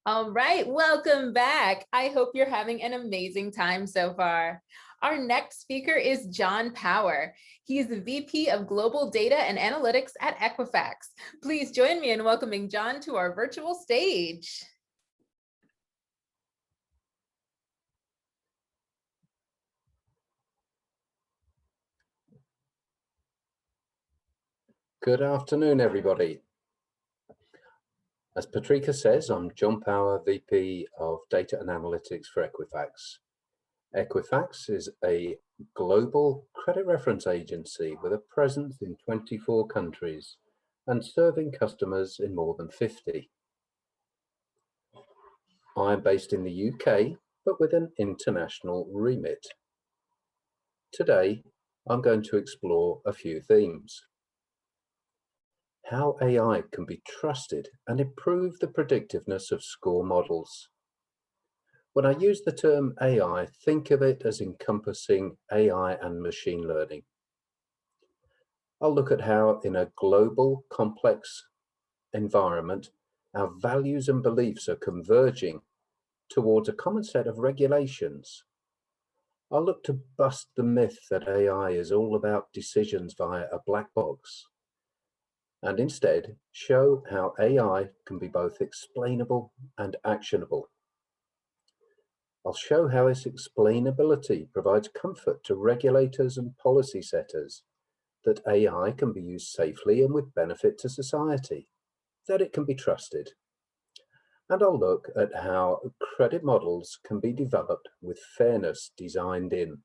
All right, welcome back. I hope you're having an amazing time so far. Our next speaker is John Power. He is the VP of Global Data and Analytics at Equifax. Please join me in welcoming John to our virtual stage. Good afternoon, everybody. As Patricia says, I'm John Power, VP of Data and Analytics for Equifax. Equifax is a global credit reference agency with a presence in 24 countries and serving customers in more than 50. I'm based in the UK, but with an international remit. Today, I'm going to explore a few themes. How AI can be trusted and improve the predictiveness of score models. When I use the term AI, think of it as encompassing AI and machine learning. I'll look at how in a global, complex environment, our values and beliefs are converging towards a common set of regulations. I'll look to bust the myth that AI is all about decisions via a black box, and instead show how AI can be both explainable and actionable. I'll show how this explainability provides comfort to regulators and policy setters, that AI can be used safely and with benefit to society, that it can be trusted. And I'll look at how credit models can be developed with fairness designed in.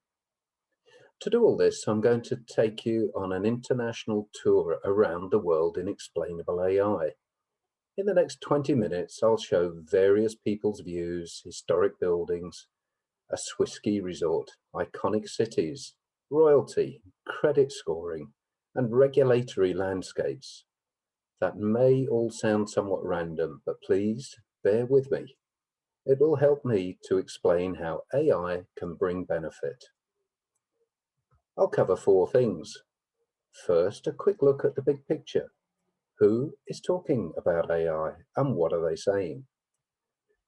To do all this, I'm going to take you on an international tour around the world in explainable AI. In the next 20 minutes, I'll show various people's views, historic buildings, a Swiss ski resort, iconic cities, royalty, credit scoring, and regulatory landscapes. That may all sound somewhat random, but please bear with me. It will help me to explain how AI can bring benefit. I'll cover four things. First, a quick look at the big picture. Who is talking about AI and what are they saying?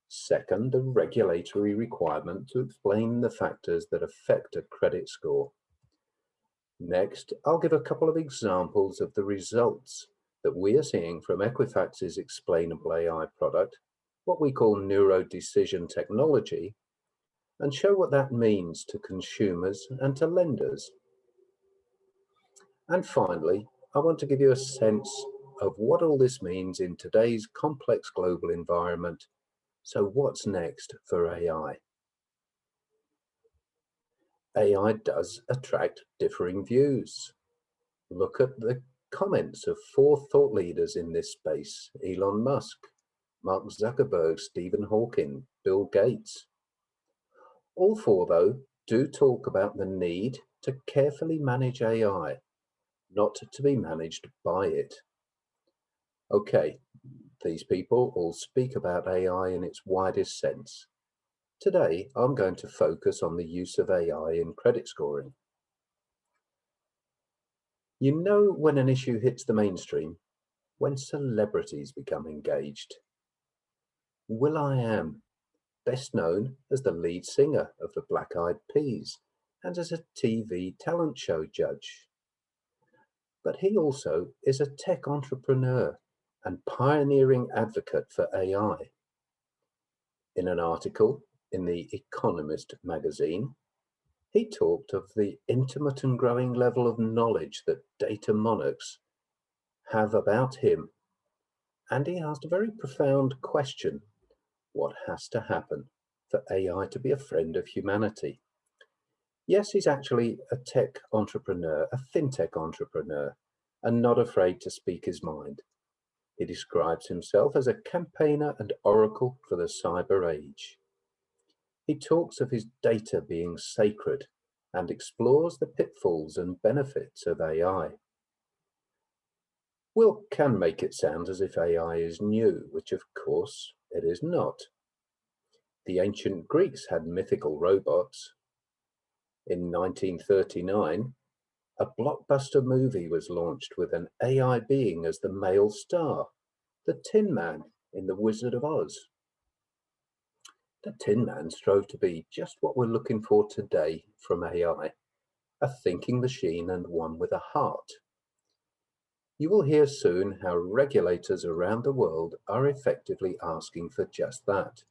Second, the regulatory requirement to explain the factors that affect a credit score. Next, I'll give a couple of examples of the results that we are seeing from Equifax's explainable AI product, what we call neuro decision technology, and show what that means to consumers and to lenders. And finally, I want to give you a sense of what all this means in today's complex global environment. So what's next for AI? AI does attract differing views. Look at the comments of four thought leaders in this space: Elon Musk, Mark Zuckerberg, Stephen Hawking, Bill Gates. All four, though, do talk about the need to carefully manage AI, not to be managed by it. Okay, these people all speak about AI in its widest sense. Today, I'm going to focus on the use of AI in credit scoring. You know when an issue hits the mainstream, when celebrities become engaged. will.i.am, best known as the lead singer of the Black Eyed Peas and as a TV talent show judge. But he also is a tech entrepreneur and pioneering advocate for AI. In an article in The Economist magazine, he talked of the intimate and growing level of knowledge that data monarchs have about him. And he asked a very profound question: what has to happen for AI to be a friend of humanity? Yes, he's actually a tech entrepreneur, a fintech entrepreneur, and not afraid to speak his mind. He describes himself as a campaigner and oracle for the cyber age. He talks of his data being sacred and explores the pitfalls and benefits of AI. Will can make it sound as if AI is new, which of course it is not. The ancient Greeks had mythical robots. In 1939, a blockbuster movie was launched with an AI being as the male star, the Tin Man in The Wizard of Oz. The Tin Man strove to be just what we're looking for today from AI, a thinking machine and one with a heart. You will hear soon how regulators around the world are effectively asking for just that.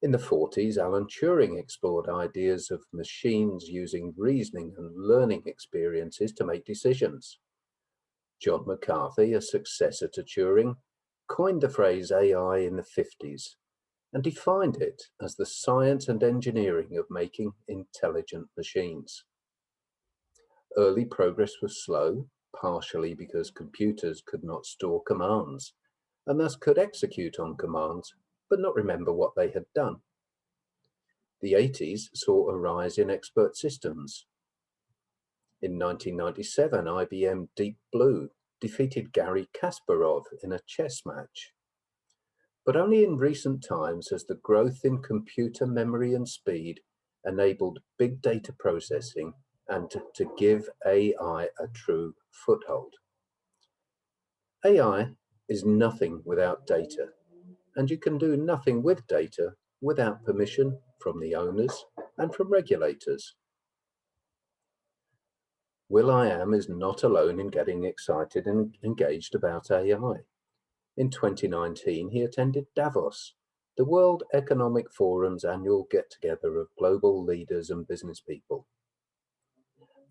In the 40s, Alan Turing explored ideas of machines using reasoning and learning experiences to make decisions. John McCarthy, a successor to Turing, coined the phrase AI in the 50s and defined it as the science and engineering of making intelligent machines. Early progress was slow, partially because computers could not store commands, and thus could execute on commands, but not remember what they had done. The 80s saw a rise in expert systems. In 1997, IBM Deep Blue defeated Garry Kasparov in a chess match. But only in recent times has the growth in computer memory and speed enabled big data processing and to give AI a true foothold. AI is nothing without data, and you can do nothing with data without permission from the owners and from regulators. will.i.am is not alone in getting excited and engaged about AI. In 2019, he attended Davos, the World Economic Forum's annual get-together of global leaders and business people.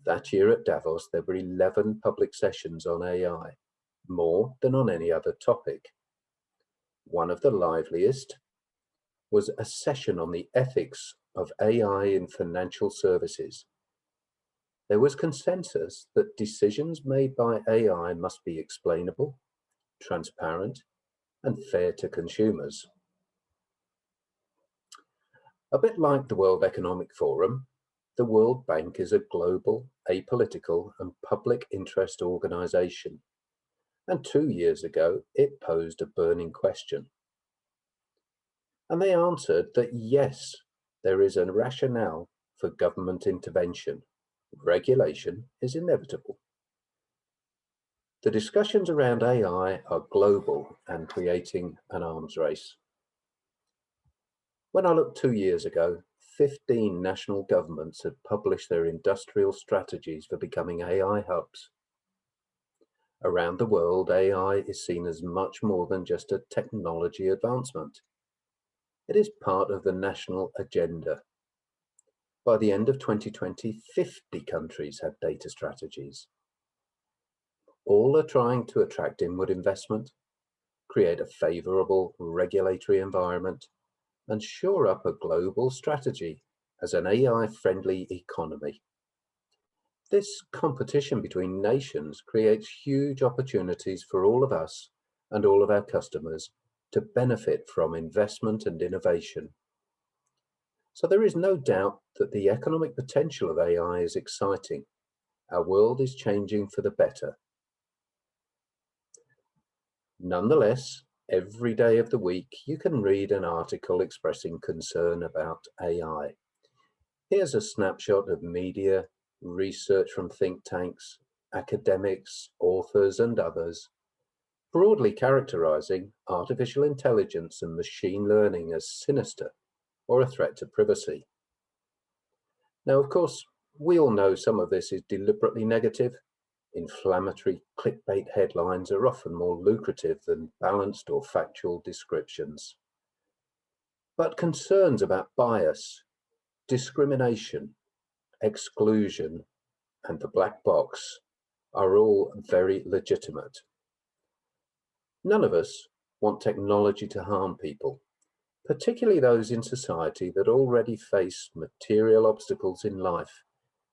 That year at Davos, there were 11 public sessions on AI, more than on any other topic. One of the liveliest was a session on the ethics of AI in financial services. There was consensus that decisions made by AI must be explainable, transparent, and fair to consumers. A bit like the World Economic Forum, the World Bank is a global, apolitical, and public interest organization. And 2 years ago, it posed a burning question. And they answered that yes, there is a rationale for government intervention. Regulation is inevitable. The discussions around AI are global and creating an arms race. When I looked 2 years ago, 15 national governments had published their industrial strategies for becoming AI hubs. Around the world, AI is seen as much more than just a technology advancement. It is part of the national agenda. By the end of 2020, 50 countries had data strategies. All are trying to attract inward investment, create a favorable regulatory environment, and shore up a global strategy as an AI-friendly economy. This competition between nations creates huge opportunities for all of us and all of our customers to benefit from investment and innovation. So there is no doubt that the economic potential of AI is exciting. Our world is changing for the better. Nonetheless, every day of the week, you can read an article expressing concern about AI. Here's a snapshot of media, research from think tanks, academics, authors, and others, broadly characterizing artificial intelligence and machine learning as sinister or a threat to privacy. Now, of course, we all know some of this is deliberately negative. Inflammatory clickbait headlines are often more lucrative than balanced or factual descriptions. But concerns about bias, discrimination, exclusion, and the black box are all very legitimate. None of us want technology to harm people, particularly those in society that already face material obstacles in life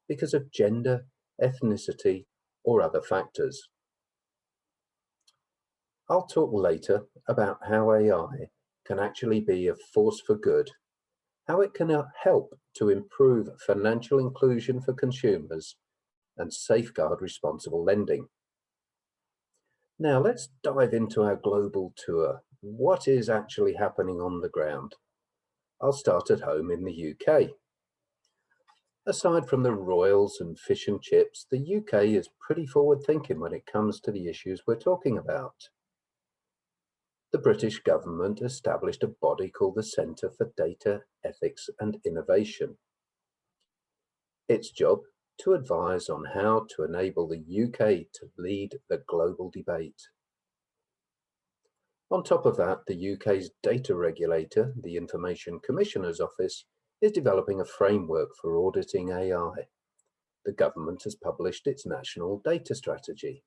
because of gender, ethnicity, or other factors. I'll talk later about how AI can actually be a force for good, how it can help to improve financial inclusion for consumers and safeguard responsible lending. Now let's dive into our global tour. What is actually happening on the ground? I'll start at home in the UK. Aside from the royals and fish and chips, the UK is pretty forward thinking when it comes to the issues we're talking about. the British government established a body called the Centre for Data Ethics and Innovation. Its job to advise on how to enable the UK to lead the global debate. On top of that, the UK's data regulator, the Information Commissioner's Office, is developing a framework for auditing AI. The government has published its national data strategy.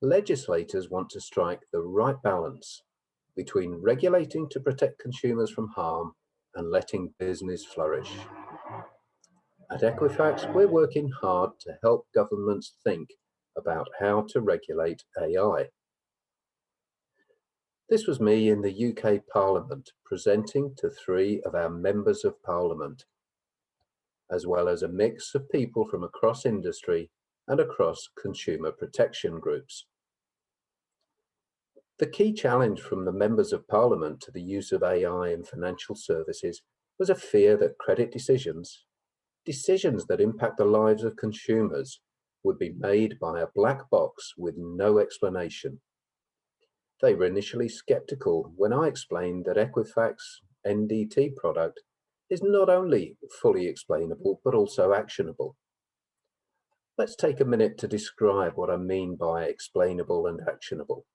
Legislators want to strike the right balance between regulating to protect consumers from harm and letting business flourish. At Equifax, we're working hard to help governments think about how to regulate AI. This was me in the UK Parliament presenting to 3 of our members of Parliament, as well as a mix of people from across industry and across consumer protection groups. The key challenge from the members of Parliament to the use of AI in financial services was a fear that credit decisions that impact the lives of consumers would be made by a black box with no explanation. They were initially skeptical when I explained that Equifax NDT product is not only fully explainable, but also actionable. Let's take a minute to describe what I mean by explainable and actionable.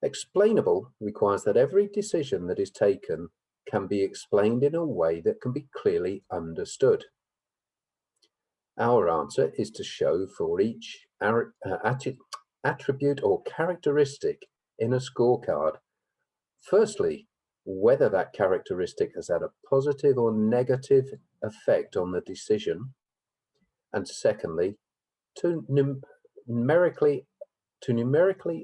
Explainable requires that every decision that is taken can be explained in a way that can be clearly understood. Our answer is to show for each attribute or characteristic in a scorecard, firstly, whether that characteristic has had a positive or negative effect on the decision, and secondly, to numerically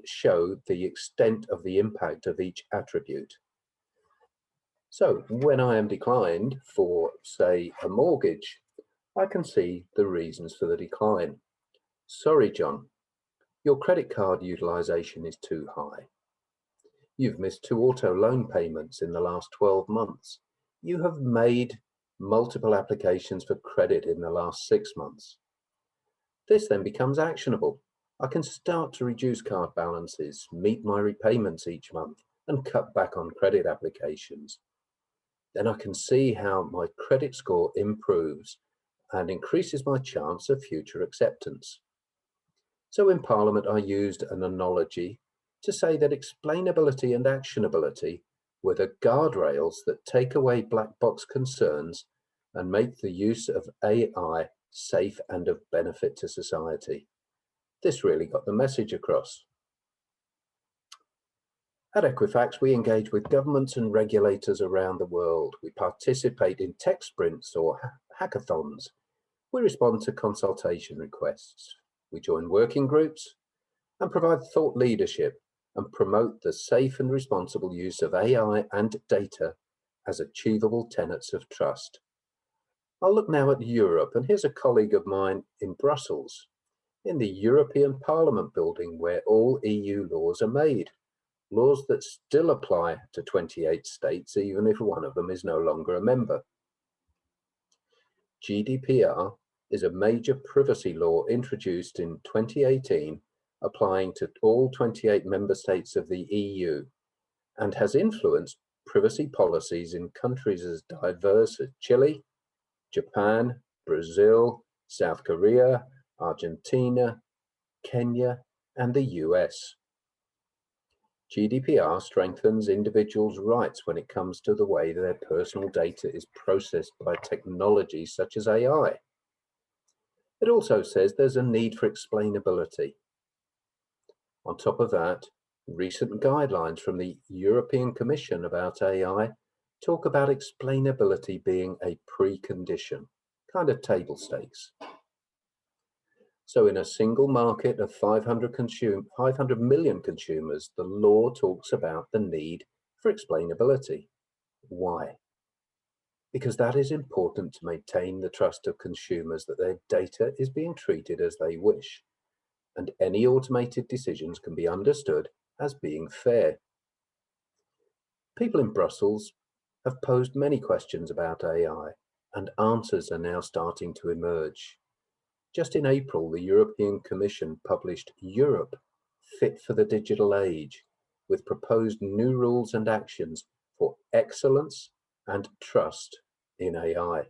show the extent of the impact of each attribute. So when I am declined for, say, a mortgage, I can see the reasons for the decline. Sorry, John, your credit card utilization is too high. You've missed 2 auto loan payments in the last 12 months. You have made multiple applications for credit in the last 6 months. This then becomes actionable. I can start to reduce card balances, meet my repayments each month, and cut back on credit applications. Then I can see how my credit score improves and increases my chance of future acceptance. So in Parliament, I used an analogy to say that explainability and actionability were the guardrails that take away black box concerns and make the use of AI safe and of benefit to society. This really got the message across. At Equifax, we engage with governments and regulators around the world. We participate in tech sprints or hackathons. We respond to consultation requests. We join working groups and provide thought leadership and promote the safe and responsible use of AI and data as achievable tenets of trust. I'll look now at Europe, and here's a colleague of mine in Brussels, in the European Parliament building where all EU laws are made, laws that still apply to 28 states, even if one of them is no longer a member. Gdpr is a major privacy law introduced in 2018, applying to all 28 member states of the EU, and has influenced privacy policies in countries as diverse as Chile, Japan, Brazil, South Korea, Argentina, Kenya, and the US. GDPR strengthens individuals' rights when it comes to the way their personal data is processed by technologies such as AI. It also says there's a need for explainability. On top of that, recent guidelines from the European Commission about AI talk about explainability being a precondition, kind of table stakes. So in a single market of 500 million consumers, the law talks about the need for explainability. Why? Because that is important to maintain the trust of consumers that their data is being treated as they wish, and any automated decisions can be understood as being fair. People in Brussels have posed many questions about AI, and answers are now starting to emerge. Just in April, the European Commission published Europe Fit for the Digital Age, with proposed new rules and actions for excellence and trust in AI.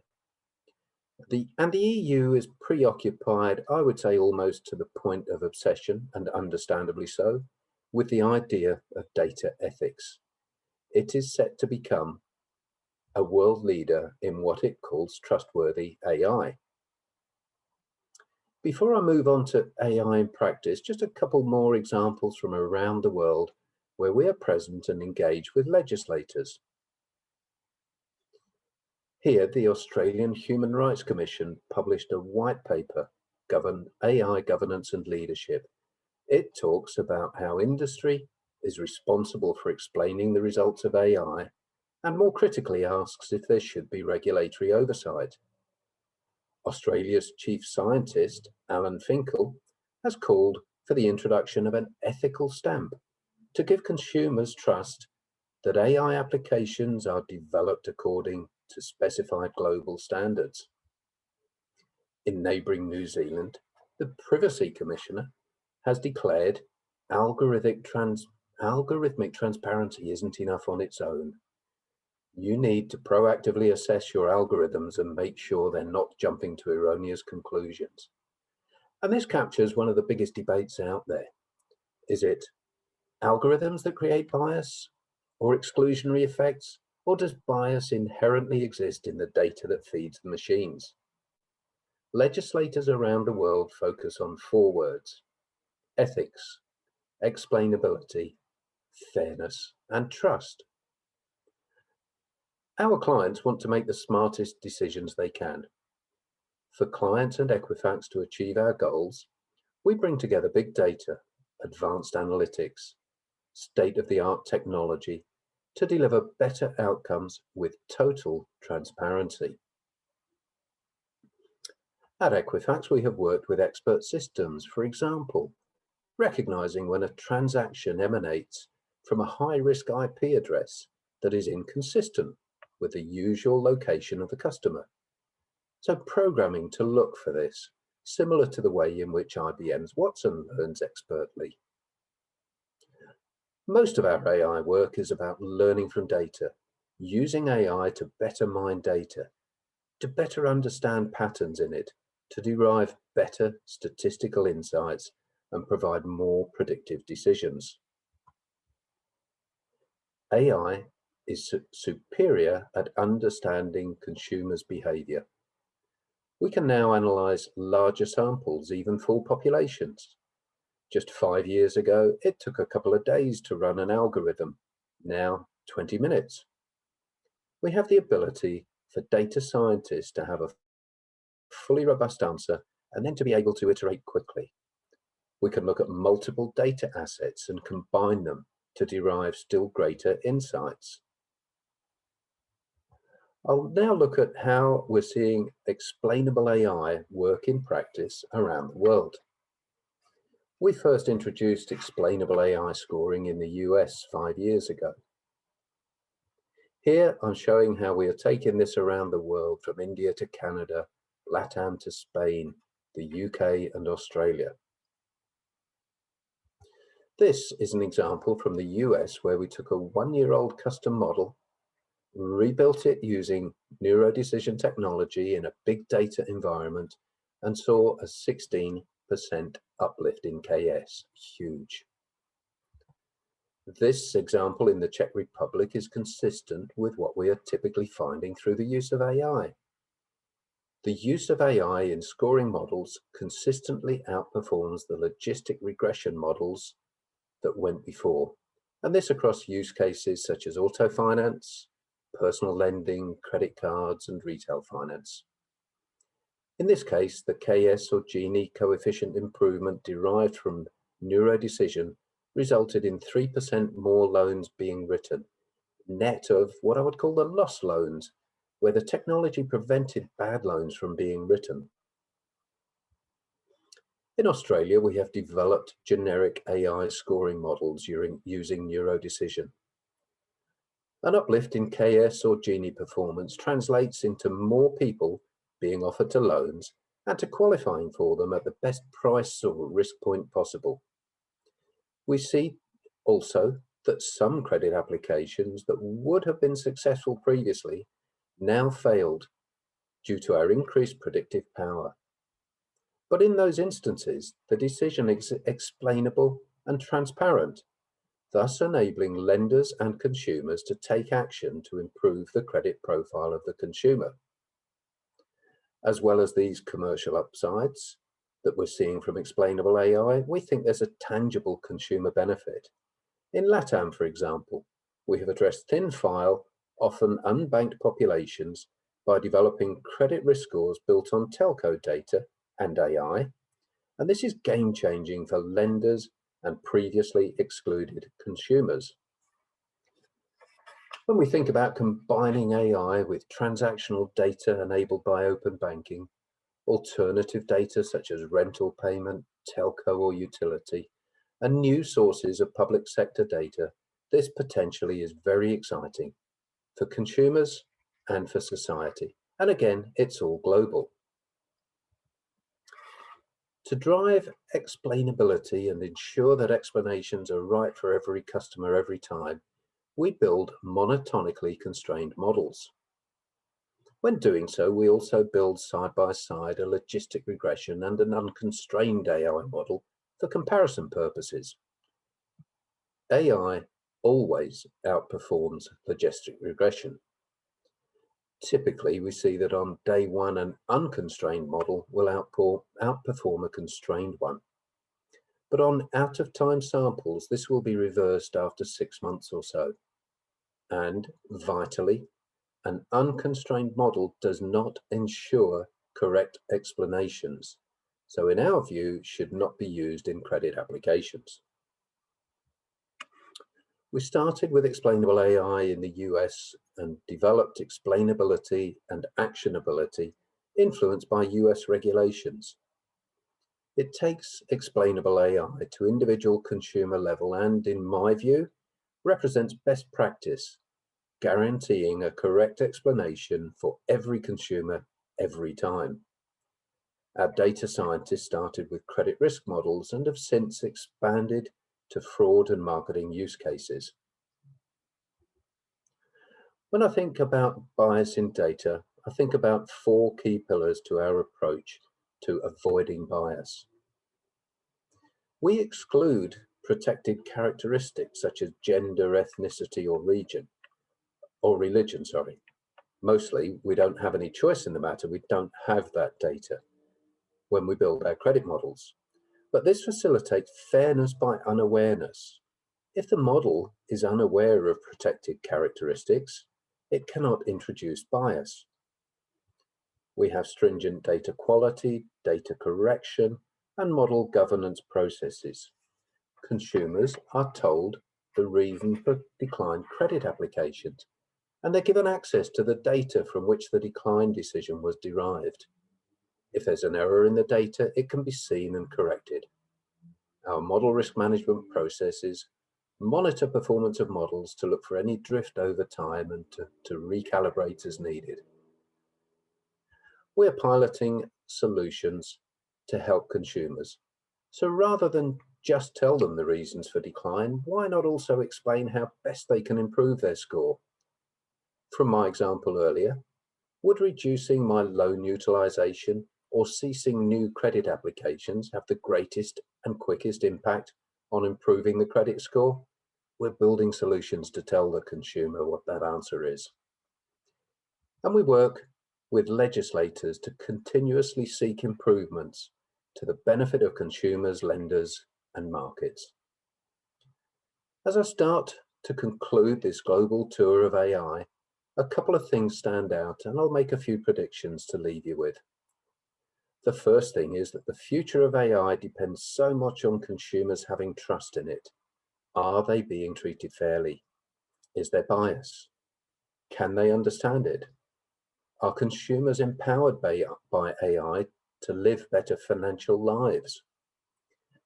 The EU is preoccupied, I would say almost to the point of obsession, and understandably so, with the idea of data ethics. It is set to become a world leader in what it calls trustworthy AI. Before I move on to AI in practice, just a couple more examples from around the world where we are present and engage with legislators. Here, the Australian Human Rights Commission published a white paper, AI Governance and Leadership. It talks about how industry is responsible for explaining the results of AI, and more critically asks if there should be regulatory oversight. Australia's chief scientist, Alan Finkel, has called for the introduction of an ethical stamp to give consumers trust that AI applications are developed according to specified global standards. In neighbouring New Zealand, the Privacy Commissioner has declared algorithmic transparency isn't enough on its own. You need to proactively assess your algorithms and make sure they're not jumping to erroneous conclusions. And this captures one of the biggest debates out there. Is it algorithms that create bias or exclusionary effects, or does bias inherently exist in the data that feeds the machines? Legislators around the world focus on 4 words: ethics, explainability, fairness, and trust. Our clients want to make the smartest decisions they can. For clients and Equifax to achieve our goals, we bring together big data, advanced analytics, state-of-the-art technology to deliver better outcomes with total transparency. At Equifax, we have worked with expert systems, for example, recognizing when a transaction emanates from a high-risk IP address that is inconsistent with the usual location of the customer. So programming to look for this, similar to the way in which IBM's Watson learns expertly. Most of our AI work is about learning from data, using AI to better mine data, to better understand patterns in it, to derive better statistical insights and provide more predictive decisions. AI is superior at understanding consumers' behavior. We can now analyze larger samples, even full populations. Just 5 years ago, it took a couple of days to run an algorithm. Now, 20 minutes. We have the ability for data scientists to have a fully robust answer and then to be able to iterate quickly. We can look at multiple data assets and combine them to derive still greater insights. I'll now look at how we're seeing explainable AI work in practice around the world. We first introduced explainable AI scoring in the US 5 years ago. Here I'm showing how we are taking this around the world, from India to Canada, LATAM to Spain, the UK and Australia. This is an example from the US where we took a 1-year-old custom model, rebuilt it using neurodecision technology in a big data environment, and saw a 16% uplift in KS. Huge. This example in the Czech Republic is consistent with what we are typically finding through the use of AI. The use of AI in scoring models consistently outperforms the logistic regression models that went before, and this across use cases such as auto finance, personal lending, credit cards, and retail finance. In this case, the KS or Gini coefficient improvement derived from neurodecision resulted in 3% more loans being written, net of what I would call the lost loans, where the technology prevented bad loans from being written. In Australia, we have developed generic AI scoring models using neurodecision. An uplift in KS or Gini performance translates into more people being offered to loans and to qualifying for them at the best price or risk point possible. We see also that some credit applications that would have been successful previously now failed due to our increased predictive power. But in those instances, the decision is explainable and transparent, thus enabling lenders and consumers to take action to improve the credit profile of the consumer. As well as these commercial upsides that we're seeing from explainable AI, we think there's a tangible consumer benefit. In LATAM, for example, we have addressed thin file, often unbanked populations by developing credit risk scores built on telco data and AI, and this is game-changing for lenders and previously excluded consumers. When we think about combining AI with transactional data enabled by open banking, alternative data such as rental payment, telco or utility, and new sources of public sector data, this potentially is very exciting for consumers and for society. And again, it's all global. To drive explainability and ensure that explanations are right for every customer every time, we build monotonically constrained models. When doing so, we also build side by side a logistic regression and an unconstrained AI model for comparison purposes. AI always outperforms logistic regression. Typically, we see that on day one, an unconstrained model will outperform a constrained one. But on out-of-time samples, this will be reversed after 6 months or so. And vitally, an unconstrained model does not ensure correct explanations, so in our view, should not be used in credit applications. We started with explainable AI in the US and developed explainability and actionability influenced by US regulations. It takes explainable AI to individual consumer level and, in my view, represents best practice, guaranteeing a correct explanation for every consumer every time. Our data scientists started with credit risk models and have since expanded to fraud and marketing use cases. When I think about bias in data, I think about 4 key pillars to our approach to avoiding bias. We exclude protected characteristics such as gender, ethnicity, or religion. Mostly, we don't have any choice in the matter. We don't have that data when we build our credit models. But this facilitates fairness by unawareness. If the model is unaware of protected characteristics, it cannot introduce bias. We have stringent data quality, data correction, and model governance processes. Consumers are told the reason for declined credit applications, and they're given access to the data from which the decline decision was derived. If there's an error in the data, it can be seen and corrected. Our model risk management processes monitor performance of models to look for any drift over time and to recalibrate as needed. We're piloting solutions to help consumers. So rather than just tell them the reasons for decline, why not also explain how best they can improve their score? From my example earlier, would reducing my loan utilization or ceasing new credit applications have the greatest and quickest impact on improving the credit score? We're building solutions to tell the consumer what that answer is. And we work with legislators to continuously seek improvements to the benefit of consumers, lenders, and markets. As I start to conclude this global tour of AI, a couple of things stand out, and I'll make a few predictions to leave you with. The first thing is that the future of AI depends so much on consumers having trust in it. Are they being treated fairly? Is there bias? Can they understand it? Are consumers empowered by AI to live better financial lives?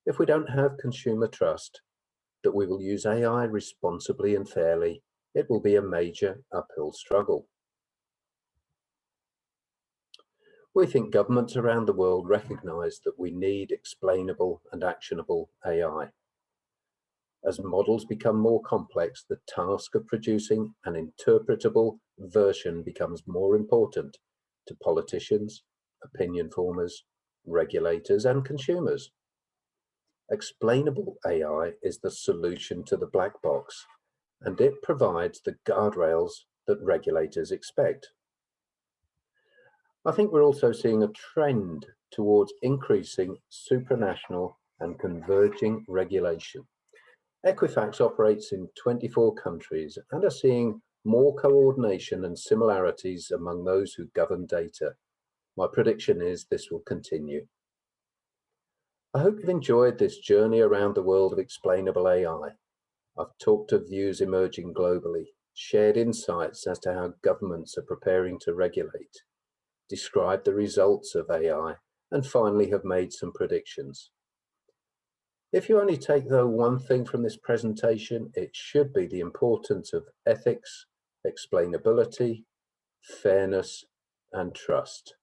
If we don't have consumer trust that we will use AI responsibly and fairly, it will be a major uphill struggle. We think governments around the world recognize that we need explainable and actionable AI. As models become more complex, the task of producing an interpretable version becomes more important to politicians, opinion formers, regulators, and consumers. Explainable AI is the solution to the black box, and it provides the guardrails that regulators expect. I think we're also seeing a trend towards increasing supranational and converging regulation. Equifax operates in 24 countries and are seeing more coordination and similarities among those who govern data. My prediction is this will continue. I hope you've enjoyed this journey around the world of explainable AI. I've talked of views emerging globally, shared insights as to how governments are preparing to regulate, described the results of AI, and finally have made some predictions. If you only take, though, one thing from this presentation, it should be the importance of ethics, explainability, fairness, and trust.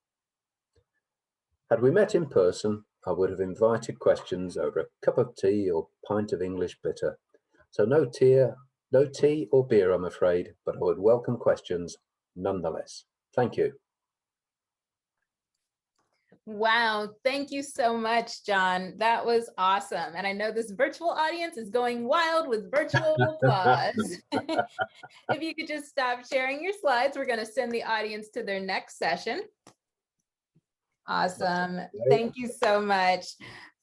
Had we met in person, I would have invited questions over a cup of tea or pint of English bitter. So no tea or beer, I'm afraid, but I would welcome questions nonetheless. Thank you. Wow, thank you so much, John. That was awesome. And I know this virtual audience is going wild with virtual applause. If you could just stop sharing your slides, we're going to send the audience to their next session. Awesome. Thank you so much.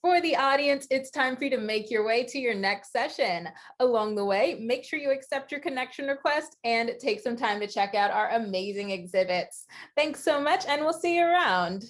For the audience, it's time for you to make your way to your next session. Along the way, make sure you accept your connection request and take some time to check out our amazing exhibits. Thanks so much, and we'll see you around.